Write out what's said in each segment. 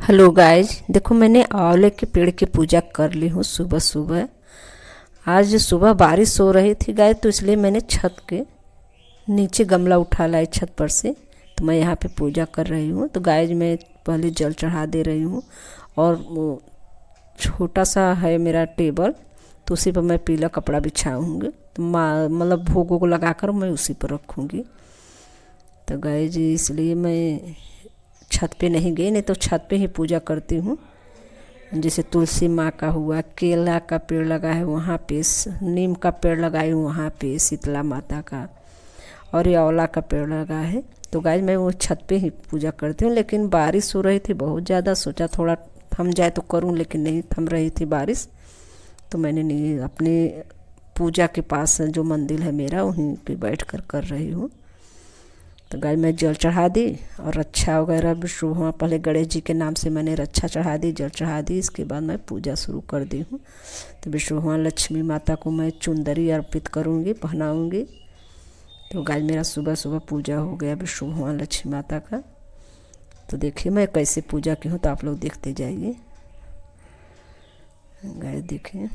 Hello guys, देखो मैंने आंवले के पेड़ की पूजा कर ली हूँ सुबह सुबह। आज सुबह बारिश हो रही थी गाइज, तो इसलिए मैंने छत के नीचे गमला उठा लाई छत पर से, तो मैं यहाँ पे पूजा कर रही हूँ। तो गाइज मैं पहले जल चढ़ा दे रही हूँ, और वो छोटा सा है मेरा टेबल, तो उसी पर मैं पीला कपड़ा बिछाऊँगी। तो मतलब भोगों को लगा कर मैं उसी पर रखूँगी। तो गाइज इसलिए मैं छत पे नहीं गई, नहीं तो छत पे ही पूजा करती हूँ। जैसे तुलसी माँ का हुआ, केला का पेड़ लगा है वहाँ पे, नीम का पेड़ लगाई हूँ वहाँ पे, शीतला माता का, और ये आंवला का पेड़ लगा है। तो गाइस मैं वो छत पे ही पूजा करती हूँ। लेकिन बारिश हो रही थी बहुत ज़्यादा, सोचा थोड़ा थम जाए तो करूँ, लेकिन नहीं थम रही थी बारिश, तो मैंने नहीं, अपनी पूजा के पास जो मंदिर है मेरा वहीं पे बैठ कर रही हूँ। तो गाय मैं जल चढ़ा दी और रक्षा वगैरह भी शुभ हुआ। पहले गणेश जी के नाम से मैंने रक्षा चढ़ा दी, जल चढ़ा दी, इसके बाद मैं पूजा शुरू कर दी हूँ। तो विष्णु भगवान लक्ष्मी माता को मैं चुंदरी अर्पित करूँगी, पहनाऊँगी। तो गाय मेरा सुबह सुबह पूजा हो गया विष्णु भगवान लक्ष्मी माता का। तो देखिए मैं कैसे पूजा की हूँ, तो आप लोग देखते जाइए। गाय देखिए,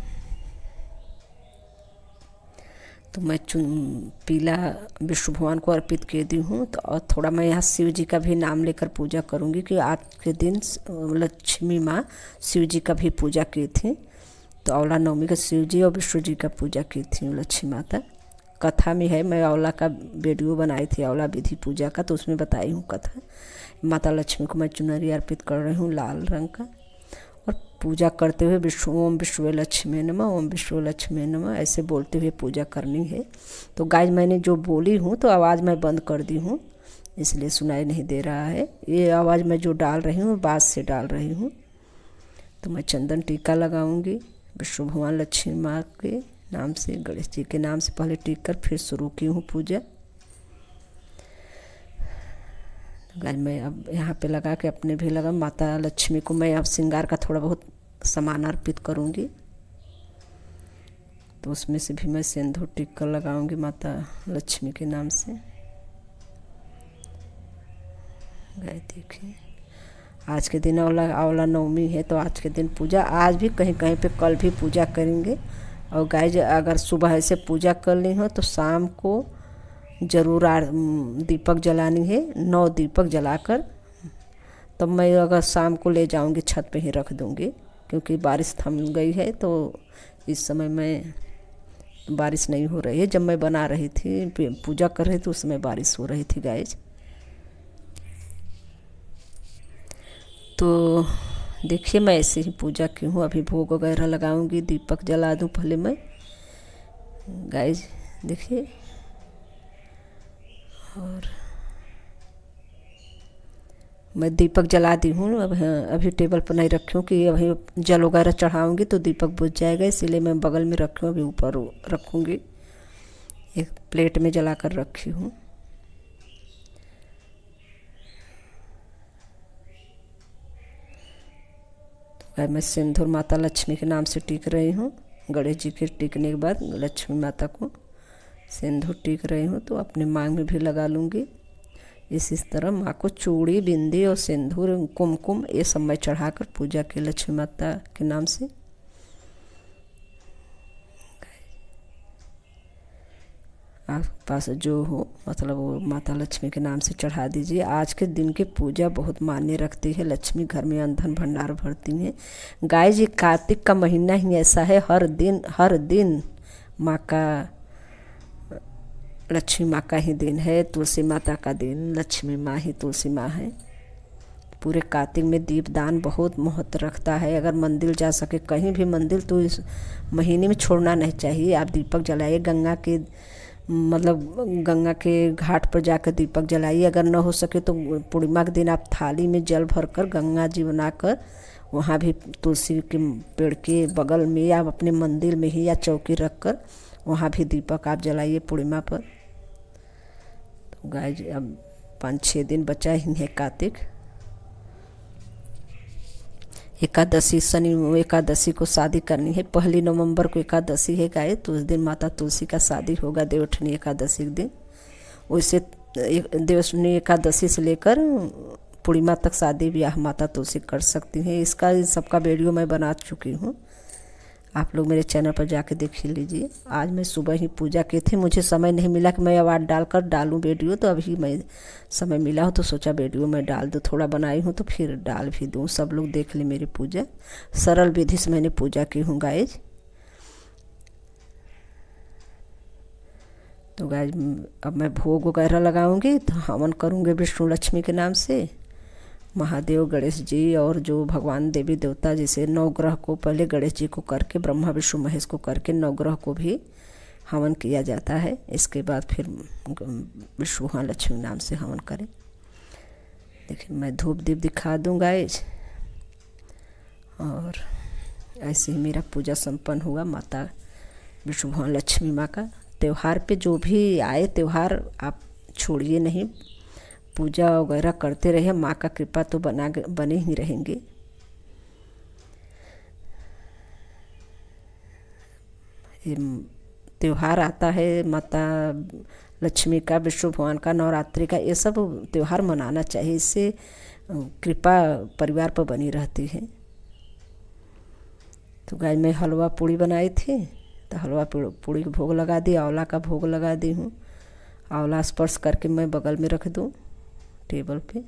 तो मैं पीला विष्णु भगवान को अर्पित कर दी हूँ। तो और थोड़ा मैं यहाँ शिव जी का भी नाम लेकर पूजा करूँगी कि आज के दिन लक्ष्मी माँ शिव जी का भी पूजा की थी। तो आंवला नवमी का शिव जी और विष्णु जी का पूजा की थी लक्ष्मी माता। कथा में है, मैं आंवला का वीडियो बनाई थी आंवला विधि पूजा का, तो उसमें बताई हूँ कथा। माता लक्ष्मी को मैं चुनरी अर्पित कर रही हूँ लाल रंग का, और पूजा करते हुए ओम विष्णु लक्ष्मी नमः, ओम विष्णु लक्ष्मी नमः ऐसे बोलते हुए पूजा करनी है। तो गाइस मैंने जो बोली हूँ तो आवाज़ मैं बंद कर दी हूँ, इसलिए सुनाई नहीं दे रहा है। ये आवाज़ मैं जो डाल रही हूँ बाँस से डाल रही हूँ। तो मैं चंदन टीका लगाऊंगी विष्णु भगवान लक्ष्मी माँ के नाम से, गणेश जी के नाम से पहले टीक कर फिर शुरू की हूँ पूजा। गाइस मैं अब यहाँ पे लगा के अपने भी लगा, माता लक्ष्मी को मैं अब श्रृंगार का थोड़ा बहुत सामान अर्पित करूँगी। तो उसमें से भी मैं सिंदूर टिक्का लगाऊंगी माता लक्ष्मी के नाम से। गाय देखिए, आज के दिन आंवला नवमी है, तो आज के दिन पूजा आज भी कहीं कहीं पे, कल भी पूजा करेंगे। और गाय अगर सुबह ऐसे पूजा कर ली हो तो शाम को ज़रूर दीपक जलानी है, 9 दीपक जलाकर तब मैं अगर शाम को ले जाऊंगी छत पे ही रख दूंगी, क्योंकि बारिश थम गई है। तो इस समय में बारिश नहीं हो रही है, जब मैं बना रही थी पूजा कर रही थी उस समय बारिश हो रही थी गाइज। तो देखिए मैं ऐसे ही पूजा की हूँ। अभी भोग वगैरह लगाऊंगी, दीपक जला दूँ पहले मैं गाइज देखिए। और मैं दीपक जला दी हूँ, अब अभी टेबल पर नहीं रखी हूँ कि अभी जल वगैरह चढ़ाऊँगी तो दीपक बुझ जाएगा, इसीलिए मैं बगल में रखी हूँ, अभी ऊपर रखूँगी, एक प्लेट में जला कर रखी हूँ। तो मैं सिंदूर माता लक्ष्मी के नाम से टीक रही हूँ। गणेश जी के टीकने के बाद लक्ष्मी माता को सिंदूर टीक रही हूँ, तो अपने मांग में भी लगा लूँगी। इस तरह माँ को चूड़ी, बिंदी और सिंदूर, कुमकुम ये सब मैं चढ़ाकर पूजा की लक्ष्मी माता के नाम से। आप पास जो हो मतलब वो माता लक्ष्मी के नाम से चढ़ा दीजिए। आज के दिन की पूजा बहुत मान्य रखती है, लक्ष्मी घर में धन भंडार भरती हैं। गाय जी कार्तिक का महीना ही ऐसा है, हर दिन माँ का, लक्ष्मी माँ का ही दिन है, तुलसी माता का दिन, लक्ष्मी माँ ही तुलसी माँ है। पूरे कार्तिक में दीपदान बहुत महत्व रखता है। अगर मंदिर जा सके कहीं भी मंदिर, तो इस महीने में छोड़ना नहीं चाहिए। आप दीपक जलाइए, गंगा के गंगा के घाट पर जाकर दीपक जलाइए। अगर न हो सके तो पूर्णिमा के दिन आप थाली में जल भरकर गंगा जी बनाकर वहाँ भी तुलसी के पेड़ के बगल में या अपने मंदिर में ही या चौकी रख कर वहाँ भी दीपक आप जलाइए पूर्णिमा पर। तो गाय अब 5-6 दिन बचा ही है कार्तिक। एकादशी, शनि एकादशी को शादी करनी है, 1 नवंबर को एकादशी है गाय, तो उस दिन माता तुलसी का शादी होगा देवउठनी एकादशी के दिन। वैसे देवउठनी एकादशी से लेकर पूर्णिमा तक शादी ब्याह माता तुलसी कर सकती हैं। इसका इन सबका वीडियो मैं बना चुकी हूँ, आप लोग मेरे चैनल पर जाके देख लीजिए। आज मैं सुबह ही पूजा की थी, मुझे समय नहीं मिला कि मैं आवाज़ डालकर डालूं वीडियो, तो अभी मैं समय मिला हो तो सोचा वीडियो मैं डाल दूँ। थोड़ा बनाई हूँ तो फिर डाल भी दूँ, सब लोग देख ले मेरी पूजा। सरल विधि से मैंने पूजा की हूँ गाइज। तो गाइज अब मैं भोग वगैरह लगाऊंगी, तो हवन करूँगी विष्णु लक्ष्मी के नाम से, महादेव गणेश जी और जो भगवान देवी देवता, जैसे नवग्रह को पहले गणेश जी को करके ब्रह्मा विष्णु महेश को करके नवग्रह को भी हवन किया जाता है। इसके बाद फिर विष्णु लक्ष्मी नाम से हवन करें। देखिए मैं धूप दीप दिखा दूँगा और ऐसे ही मेरा पूजा संपन्न हुआ माता विष्णु भगवान लक्ष्मी माँ का। त्यौहार पे जो भी आए त्यौहार आप छोड़िए नहीं, पूजा वगैरह करते रहिए, माँ का कृपा तो बने ही रहेंगे। त्यौहार आता है माता लक्ष्मी का, विष्णु भगवान का, नवरात्रि का, ये सब त्यौहार मनाना चाहिए, इससे कृपा परिवार पर बनी रहती है। तो गाय मैं हलवा पूड़ी बनाई थी, तो हलवा पूड़ी को भोग लगा दी, आंवला का भोग लगा दी हूँ। आंवला स्पर्श करके मैं बगल में रख दूँ टेबल पे।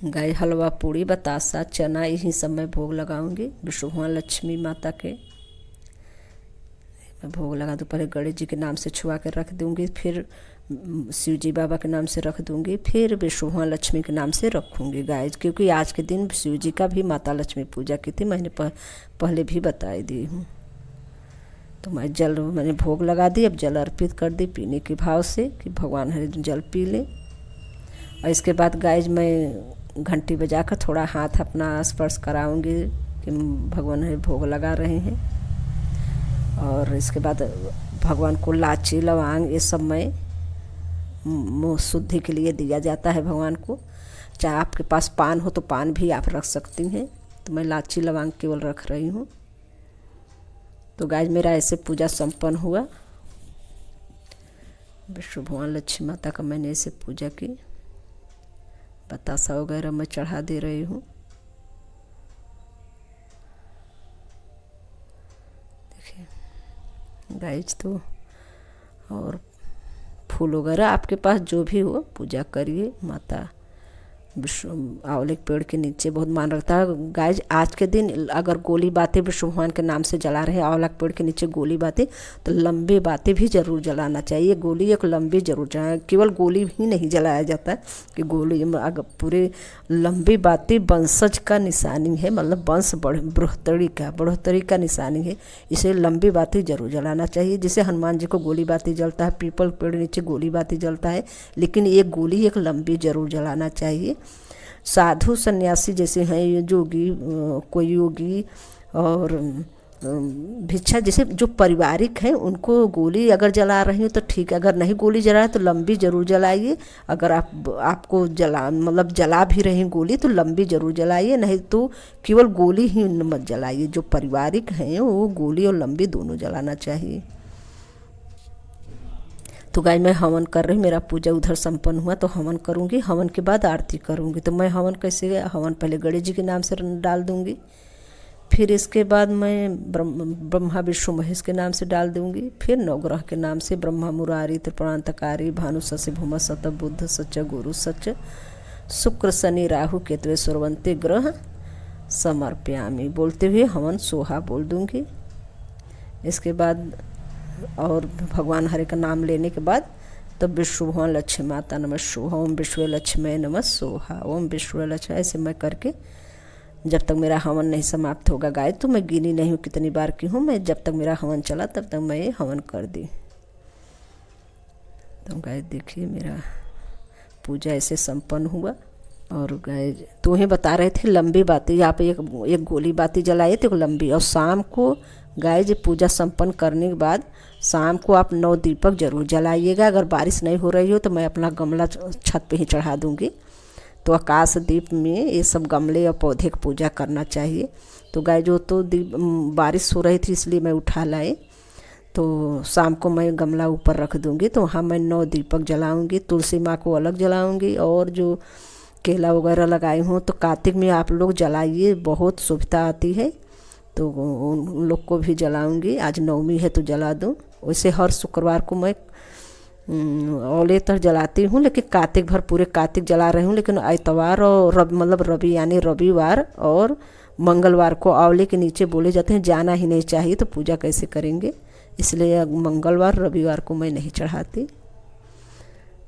गाय हलवा पूड़ी बतासा चना यही सब मैं भोग लगाऊंगी विष्णु भगवान लक्ष्मी माता के। मैं भोग लगा दूँ, पहले गणेश जी के नाम से छुआ कर रख दूँगी, फिर शिव जी बाबा के नाम से रख दूँगी, फिर विष्णु भगवान लक्ष्मी के नाम से रखूँगी गाय, क्योंकि आज के दिन शिव जी का भी माता लक्ष्मी पूजा की थी, मैंने पहले भी बताई दी हूँ। तो मैंने भोग लगा दी, अब जल अर्पित कर दी पीने के भाव से कि भगवान हरे जल पी लें। और इसके बाद गाय मैं घंटी बजाकर थोड़ा हाथ अपना स्पर्श कराऊंगी कि भगवान हरे भोग लगा रहे हैं। और इसके बाद भगवान को लाची लौंग ये सब मैं मुँह शुद्धि के लिए दिया जाता है भगवान को। चाहे आपके पास पान हो तो पान भी आप रख सकती हैं, तो मैं लाची लौंग केवल रख रही हूँ। तो गाय मेरा ऐसे पूजा संपन्न हुआ, विष्णु भगवान लक्ष्मी माता का मैंने ऐसे पूजा की। बतासा वगैरह मैं चढ़ा दे रही हूँ। देखिए गाइज, तो और फूल वगैरह आपके पास जो भी हो पूजा करिए। माता विष्णु आंवले के पेड़ के नीचे बहुत मान रखता है गाइज। आज के दिन अगर गोली बातें विष्णु भगवान के नाम से जला रहे हैं, आंवला के पेड़ के नीचे गोली बातें, तो लंबी बातें भी जरूर जलाना चाहिए। गोली एक लंबी जरूर जलाए, केवल गोली ही नहीं जलाया जाता है कि गोली, अगर पूरे लंबी बातें वंशज का निशानी है, मतलब वंश बढ़ोतरी का निशानी है, इसे लंबी बातें जरूर जलाना चाहिए। जैसे हनुमान जी को गोली बाती जलता है, पीपल पेड़ नीचे गोली बाती जलता है, लेकिन एक गोली एक लंबी जरूर जलाना चाहिए। साधु सन्यासी जैसे हैं, जोगी, कोई योगी और भिक्षा जैसे जो पारिवारिक हैं, उनको गोली अगर जला रही हो तो ठीक है, अगर नहीं गोली जला तो लंबी जरूर जलाइए। अगर आपको जला भी रही गोली तो लंबी जरूर जलाइए, नहीं तो केवल गोली ही मत जलाइए। जो पारिवारिक हैं वो गोली और लंबी दोनों जलाना चाहिए। तो गाय मैं हवन कर रही, मेरा पूजा उधर संपन्न हुआ तो हवन करूँगी, हवन के बाद आरती करूँगी। तो मैं हवन कैसे, हवन पहले गणेश जी के नाम से डाल दूँगी, फिर इसके बाद मैं ब्रह्मा विष्णु महेश के नाम से डाल दूँगी, फिर नवग्रह के नाम से ब्रह्मा मुरारी त्रिपुरांतकारी भानु शशि भूम सत बुद्ध सच गुरु सच शुक्र शनि राहु केतवे सुरवंते ग्रह समर्पयामी बोलते हुए हवन सोहा बोल दूँगी। इसके बाद और भगवान हरे का नाम लेने के बाद तब विष्णु भगवान लक्ष्मी माता नमः सोहा, ओम विश्व लक्ष्मी नमः सोहा, ओम विश्व लक्ष्मी, ऐसे मैं करके जब तक मेरा हवन नहीं समाप्त होगा गाय, तो मैं गिनी नहीं हूँ कितनी बार की हूँ मैं, जब तक मेरा हवन चला तब तक मैं ये हवन कर दी। तो गाय देखिए मेरा पूजा ऐसे संपन्न हुआ। और गाय तो ही बता रहे थे लंबी बातें, यहाँ पे एक गोली बाती जलाई थी लंबी। और शाम को गाय जी पूजा संपन्न करने के बाद शाम को आप 9 दीपक जरूर जलाइएगा। अगर बारिश नहीं हो रही हो तो मैं अपना गमला छत पे ही चढ़ा दूँगी। तो आकाश दीप में ये सब गमले और पौधे की पूजा करना चाहिए। तो गाय जो तो बारिश हो रही थी इसलिए मैं उठा लाई, तो शाम को मैं गमला ऊपर रख दूँगी, तो वहाँ मैं 9 दीपक जलाऊँगी, तुलसी माँ को अलग जलाऊँगी। और जो केला वगैरह लगाई हूँ तो कार्तिक में आप लोग जलाइए, बहुत शुभता आती है, तो उन लोग को भी जलाऊँगी। आज नवमी है तो जला दूँ। वैसे हर शुक्रवार को मैं औले तक जलाती हूँ, लेकिन कार्तिक भर पूरे कार्तिक जला रही हूँ। लेकिन इतवार और रवि यानी रविवार और मंगलवार को औले के नीचे बोले जाते हैं जाना ही नहीं चाहिए, तो पूजा कैसे करेंगे, इसलिए मंगलवार रविवार को मैं नहीं चढ़ाती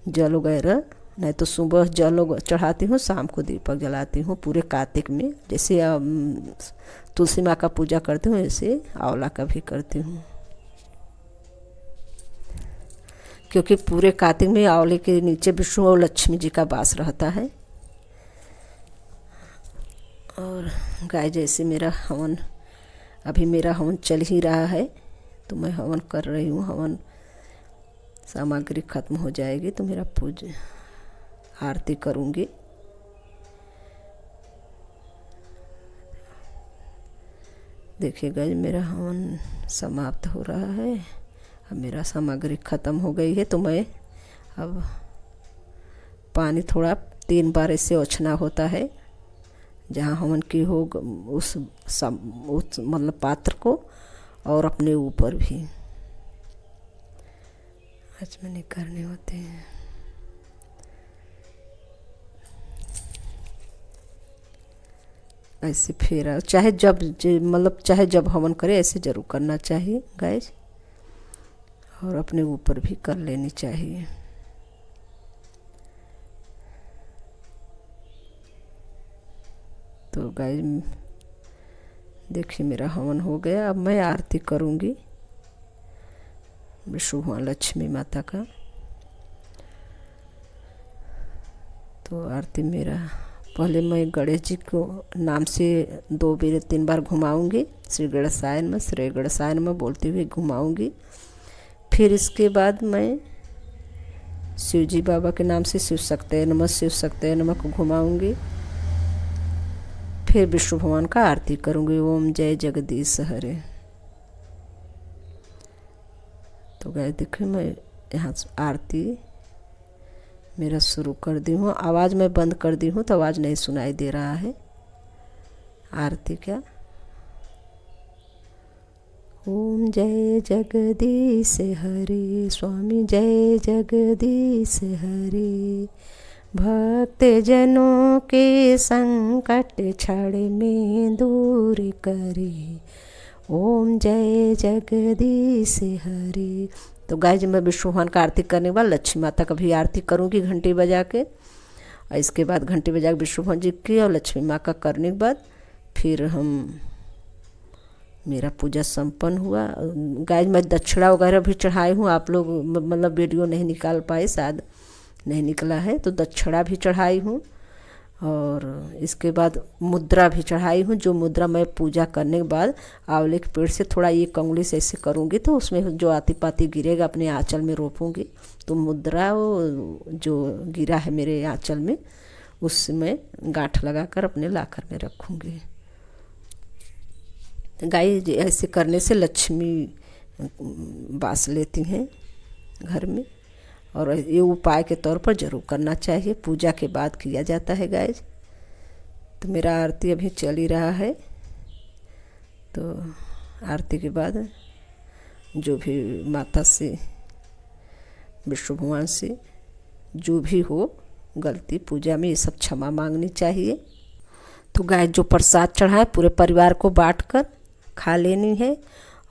जल वगैरह। नहीं तो सुबह जल चढ़ाती हूँ, शाम को दीपक जलाती हूँ पूरे कार्तिक में। जैसे तुलसी माँ का पूजा करती हूँ, ऐसे आंवला का भी करती हूँ, क्योंकि पूरे कार्तिक में आंवले के नीचे विष्णु और लक्ष्मी जी का वास रहता है। और गाय जैसे मेरा हवन, अभी मेरा हवन चल ही रहा है, तो मैं हवन कर रही हूँ। हवन सामग्री खत्म हो जाएगी तो मेरा पूजा आरती करूँगी। देखिए गाइस, मेरा हवन समाप्त हो रहा है। अब मेरा सामग्री ख़त्म हो गई है, तो मैं अब पानी थोड़ा 3 बार ऐसे ओछना होता है जहाँ हवन की हो, उस मतलब पात्र को और अपने ऊपर भी आचमनी करने होते हैं। ऐसे फेरा चाहे जब मतलब चाहे जब हवन करे ऐसे ज़रूर करना चाहिए गाइस, और अपने ऊपर भी कर लेनी चाहिए। तो गाइस देखिए मेरा हवन हो गया। अब मैं आरती करूँगी विष्णु भगवान लक्ष्मी माता का। तो आरती मेरा पहले मैं गणेश जी को नाम से 2-3 बार घुमाऊंगी, श्री गणेशाय नमः श्री गणेशाय नमः बोलते हुए घुमाऊंगी। फिर इसके बाद मैं शिव जी बाबा के नाम से शिव शक्तये नमः शिव शक्तये नमः को घुमाऊंगी। फिर विष्णु भगवान का आरती करूंगी, ओम जय जगदीश हरे। तो गाइस देखिए मैं यहाँ आरती मेरा शुरू कर दी हूँ। आवाज़ मैं बंद कर दी हूँ तो आवाज़ नहीं सुनाई दे रहा है। आरती क्या, ओम जय जगदीश हरे, स्वामी जय जगदीश हरे, भक्त जनों के संकट क्षण में दूर करे, ओम जय जगदीश हरे। तो गाइस मैं विष्णु भगवान का आरती करने के बाद लक्ष्मी माता का भी आरती करूँगी घंटी बजा के। और इसके बाद घंटी बजा के विष्णु भगवान जी की और लक्ष्मी माँ का करने के बाद फिर मेरा पूजा संपन्न हुआ। गाइस मैं दक्षिणा वगैरह भी चढ़ाई हूँ, आप लोग मतलब वीडियो नहीं निकाल पाए, शायद नहीं निकला है, तो दक्षिणा भी चढ़ाई हूँ। और इसके बाद मुद्रा भी चढ़ाई हूँ, जो मुद्रा मैं पूजा करने के बाद आंवले के पेड़ से थोड़ा ये कंगुली से ऐसे करूँगी तो उसमें जो आती पाती गिरेगा अपने आंचल में रोपूँगी। तो मुद्रा वो जो गिरा है मेरे आंचल में उसमें गांठ लगाकर अपने लाकर में रखूँगी। गाय ऐसे करने से लक्ष्मी वास लेती हैं घर में, और ये उपाय के तौर पर ज़रूर करना चाहिए, पूजा के बाद किया जाता है गाइस। तो मेरा आरती अभी चल ही रहा है। तो आरती के बाद जो भी माता से विष्णु भगवान से जो भी हो गलती पूजा में, ये सब क्षमा मांगनी चाहिए। तो गाइस जो प्रसाद चढ़ाए पूरे परिवार को बांटकर खा लेनी है।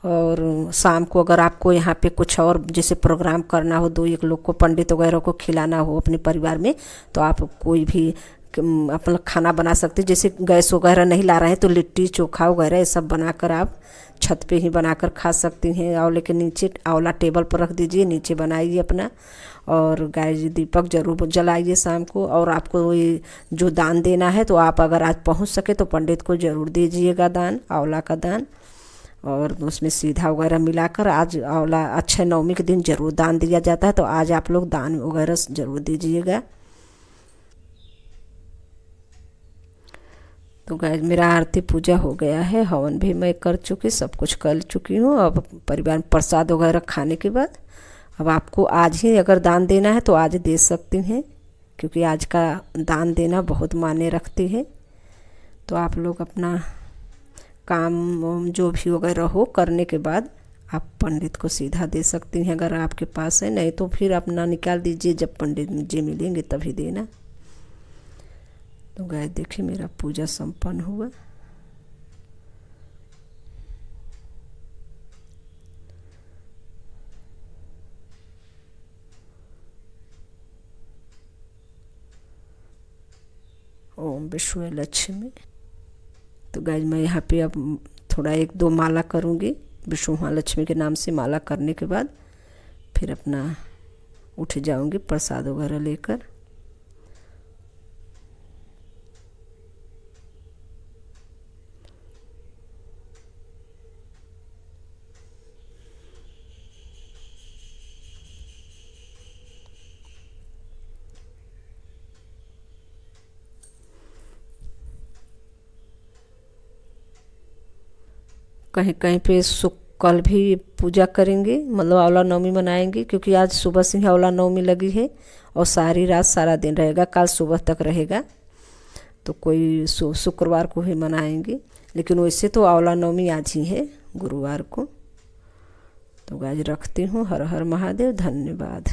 और शाम को अगर आपको यहाँ पे कुछ और जैसे प्रोग्राम करना हो, 2-1 लोग को पंडित वगैरह को खिलाना हो अपने परिवार में, तो आप कोई भी अपना खाना बना सकते हैं। जैसे गैस वगैरह नहीं ला रहे हैं तो लिट्टी चोखा वगैरह ये सब बनाकर आप छत पे ही बनाकर खा सकती हैं। आंवले के नीचे आंवला टेबल पर रख दीजिए, नीचे बनाइए अपना, और गाय जी दीपक जरूर जलाइए शाम को। और आपको ये जो दान देना है तो आप अगर आज पहुँच सके तो पंडित को ज़रूर दीजिएगा दान, आंवला का दान, और उसमें सीधा वगैरह मिलाकर। आज आंवला अक्षय नवमी के दिन ज़रूर दान दिया जाता है, तो आज आप लोग दान वगैरह ज़रूर दीजिएगा। तो गाइस मेरा आरती पूजा हो गया है, हवन भी मैं कर चुकी, सब कुछ कर चुकी हूँ। अब परिवार में प्रसाद वगैरह खाने के बाद अब आपको आज ही अगर दान देना है तो आज दे सकती हैं, क्योंकि आज का दान देना बहुत मायने रखती है। तो आप लोग अपना काम जो भी वगैरह हो करने के बाद आप पंडित को सीधा दे सकती हैं अगर आपके पास है, नहीं तो फिर अपना निकाल दीजिए, जब पंडित जी मिलेंगे तभी देना। तो गाइस देखिए मेरा पूजा संपन्न हुआ। ओम विष्णु लक्ष्मी। तो गाइस मैं यहाँ पे अब थोड़ा 1-2 माला करूँगी विष्णु महालक्ष्मी के नाम से। माला करने के बाद फिर अपना उठ जाऊँगी प्रसाद वगैरह लेकर। कहीं कहीं पे कल भी पूजा करेंगे, मतलब आंवला नवमी मनाएंगे, क्योंकि आज सुबह से ही आंवला नवमी लगी है और सारी रात सारा दिन रहेगा, कल सुबह तक रहेगा। तो कोई शुक्रवार को ही मनाएंगे, लेकिन वैसे तो आंवला नवमी आज ही है, गुरुवार को। तो आज रखती हूँ। हर हर महादेव। धन्यवाद।